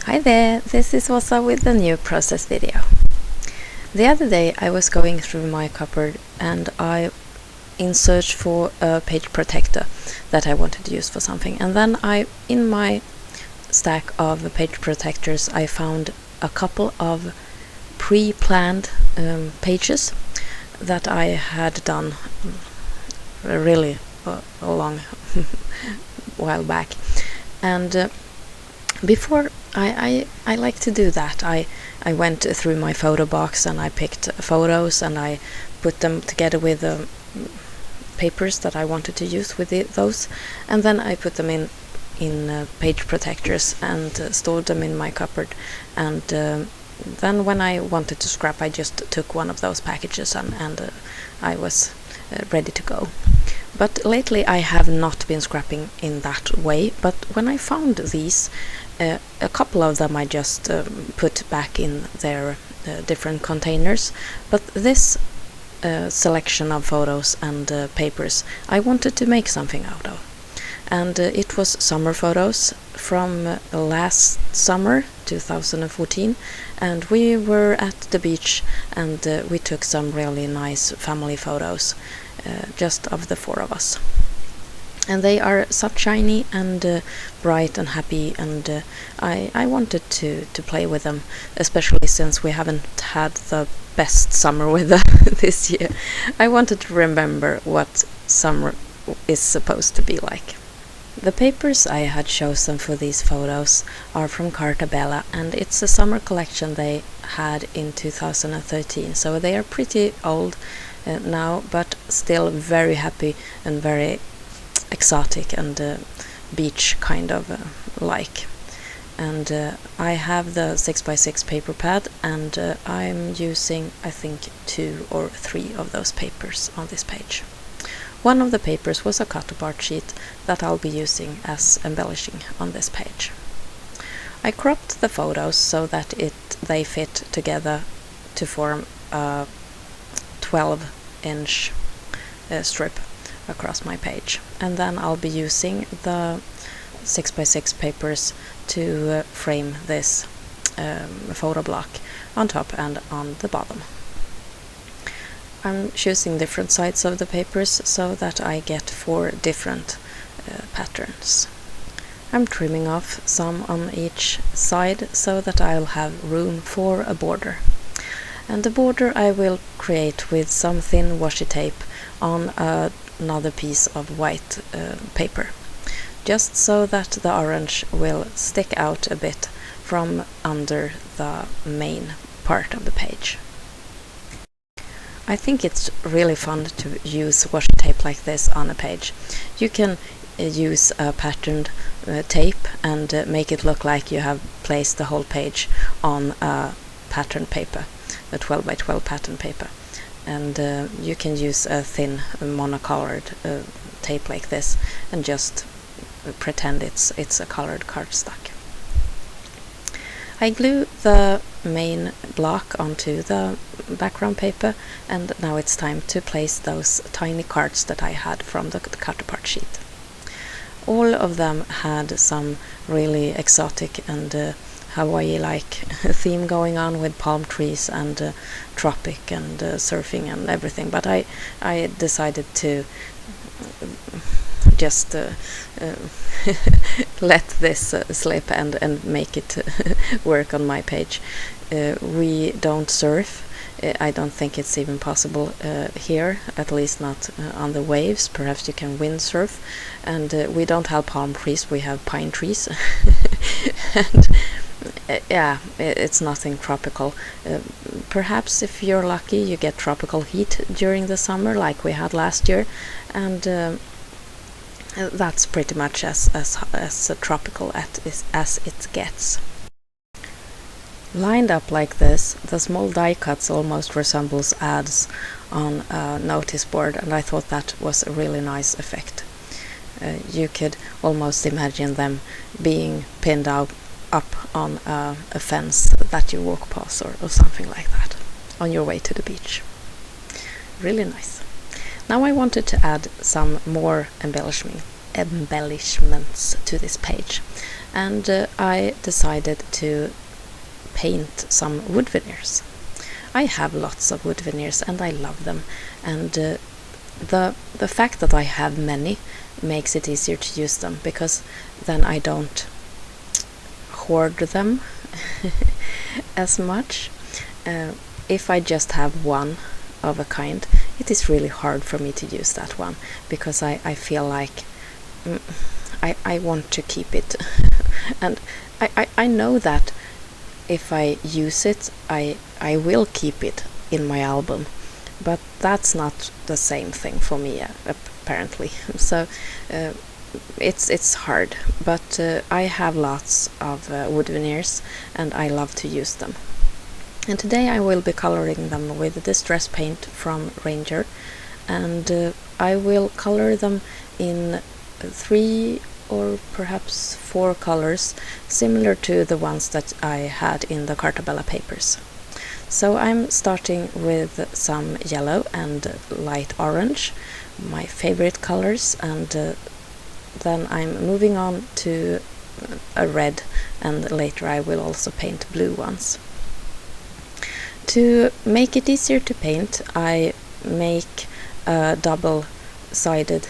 Hi there, this is Åsa with the new process video. The other day I was going through my cupboard and I in search for a page protector that I wanted to use for something, and then in my stack of page protectors I found a couple of pre-planned pages that I had done really a long while back, and before I like to do that. I went through my photo box and I picked photos and I put them together with papers that I wanted to use with those, and then I put them in page protectors and stored them in my cupboard, and then when I wanted to scrap I just took one of those packages and I was ready to go. But lately I have not been scrapping in that way, but when I found these, a couple of them I just put back in their different containers, but this selection of photos and papers I wanted to make something out of. And it was summer photos from last summer 2014, and we were at the beach and we took some really nice family photos, just of the four of us. And they are sunshiny and bright and happy, and I wanted to play with them, especially since we haven't had the best summer weather this year. I wanted to remember what summer is supposed to be like. The papers I had chosen for these photos are from Carta Bella, and it's a summer collection they had in 2013, so they are pretty old now, but still very happy and very exotic and beach kind of like. And I have the 6x6 paper pad, and I'm using I think 2 or 3 of those papers on this page. One of the papers was a cut-apart sheet that I'll be using as embellishing on this page. I cropped the photos so that they fit together to form a 12-inch strip across my page, and then I'll be using the 6x6 papers to frame this photo block on top and on the bottom. I'm choosing different sides of the papers so that I get 4 different patterns. I'm trimming off some on each side so that I'll have room for a border. And the border I will create with some thin washi tape on another piece of white paper, just so that the orange will stick out a bit from under the main part of the page. I think it's really fun to use washi tape like this on a page. You can use a patterned tape and make it look like you have placed the whole page on a pattern paper, a 12x12 pattern paper, and you can use a thin monocolored tape like this and just pretend it's a colored cardstock. I glue the main block onto the background paper, and now it's time to place those tiny cards that I had from the cut-apart sheet. All of them had some really exotic and Hawaii-like theme going on, with palm trees and tropic and surfing and everything, but I decided to just let this slip and make it work on my page. We don't surf. I don't think it's even possible here, at least not on the waves. Perhaps you can windsurf. And we don't have palm trees, we have pine trees. And yeah, it's nothing tropical. Perhaps if you're lucky you get tropical heat during the summer like we had last year, and that's pretty much as tropical as it gets. Lined up like this, the small die cuts almost resembles ads on a notice board, and I thought that was a really nice effect. You could almost imagine them being pinned up on a fence that you walk past or something like that on your way to the beach. Really nice. Now I wanted to add some more embellishments to this page, and I decided to paint some wood veneers. I have lots of wood veneers and I love them, and the fact that I have many makes it easier to use them, because then I don't hoard them as much. If I just have one of a kind, it is really hard for me to use that one, because I feel like I want to keep it. And I know that if I use it, I will keep it in my album, but that's not the same thing for me, apparently. So it's hard, but I have lots of wood veneers and I love to use them. And today I will be coloring them with distress paint from Ranger, and I will color them in 3 or perhaps 4 colors, similar to the ones that I had in the Cartabella papers. So I'm starting with some yellow and light orange, my favorite colors, and then I'm moving on to a red, and later I will also paint blue ones. To make it easier to paint, I make a double-sided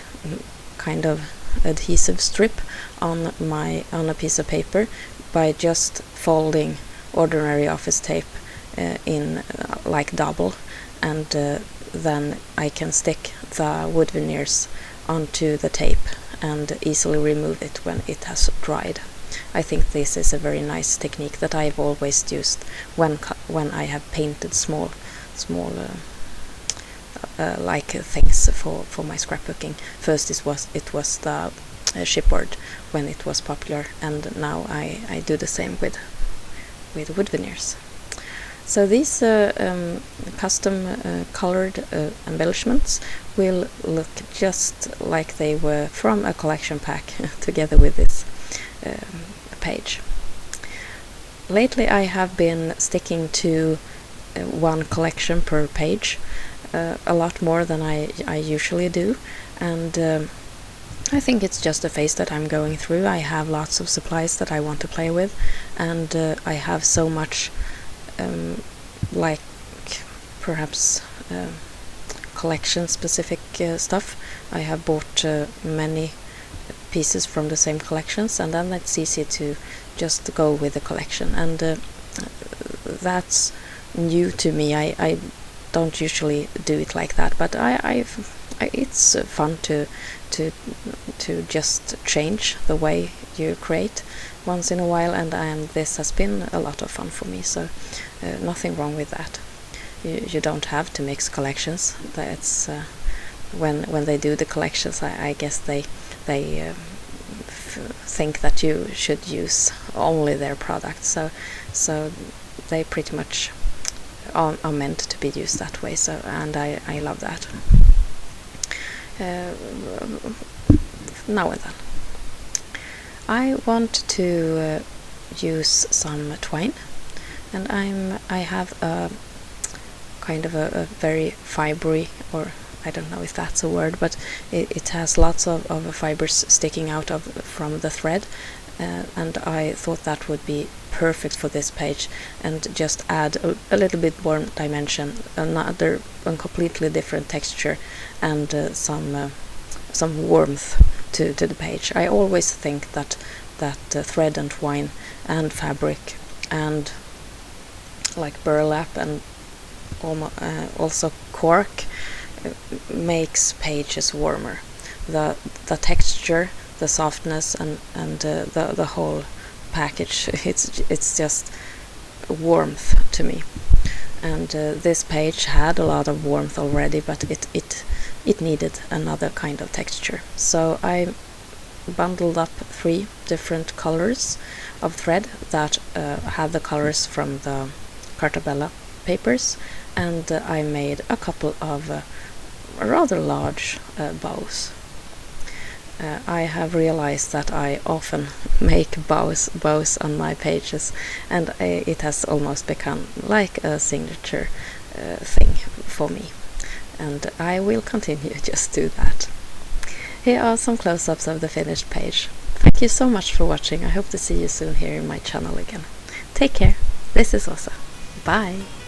kind of adhesive strip on a piece of paper by just folding ordinary office tape in like double, and then I can stick the wood veneers onto the tape and easily remove it when it has dried. I think this is a very nice technique that I've always used when I have painted small like things for my scrapbooking. First it was the chipboard when it was popular, and now I do the same with wood veneers. So these custom colored embellishments will look just like they were from a collection pack together with this page. Lately I have been sticking to one collection per page, a lot more than I usually do, and I think it's just a phase that I'm going through. I have lots of supplies that I want to play with, and I have so much like perhaps collection specific stuff. I have bought many pieces from the same collections, and then it's easy to just go with the collection, and that's new to me. I don't usually do it like that, but it's fun to just change the way you create once in a while, and this has been a lot of fun for me, so nothing wrong with that. You don't have to mix collections. That's when they do the collections, I guess they think that you should use only their products, so they pretty much are meant to be used that way. So, and I love that. Now and then I want to use some twine, and I have a kind of a very fibery, or I don't know if that's a word, but it has lots of fibers sticking out from the thread, and I thought that would be perfect for this page, and just add a little bit more dimension, a completely different texture, and some warmth to the page. I always think that thread and twine and fabric and like burlap and also cork makes pages warmer. The texture, the softness, and the whole package, it's just warmth to me. And this page had a lot of warmth already, but it needed another kind of texture. So I bundled up 3 different colors of thread that had the colors from the Cartabella papers, and I made a couple of rather large bows. I have realized that I often make bows on my pages, and it has almost become like a signature thing for me, and I will continue just do that. Here are some close-ups of the finished page. Thank you so much for watching. I hope to see you soon here in my channel again. Take care. This is Åsa. Bye.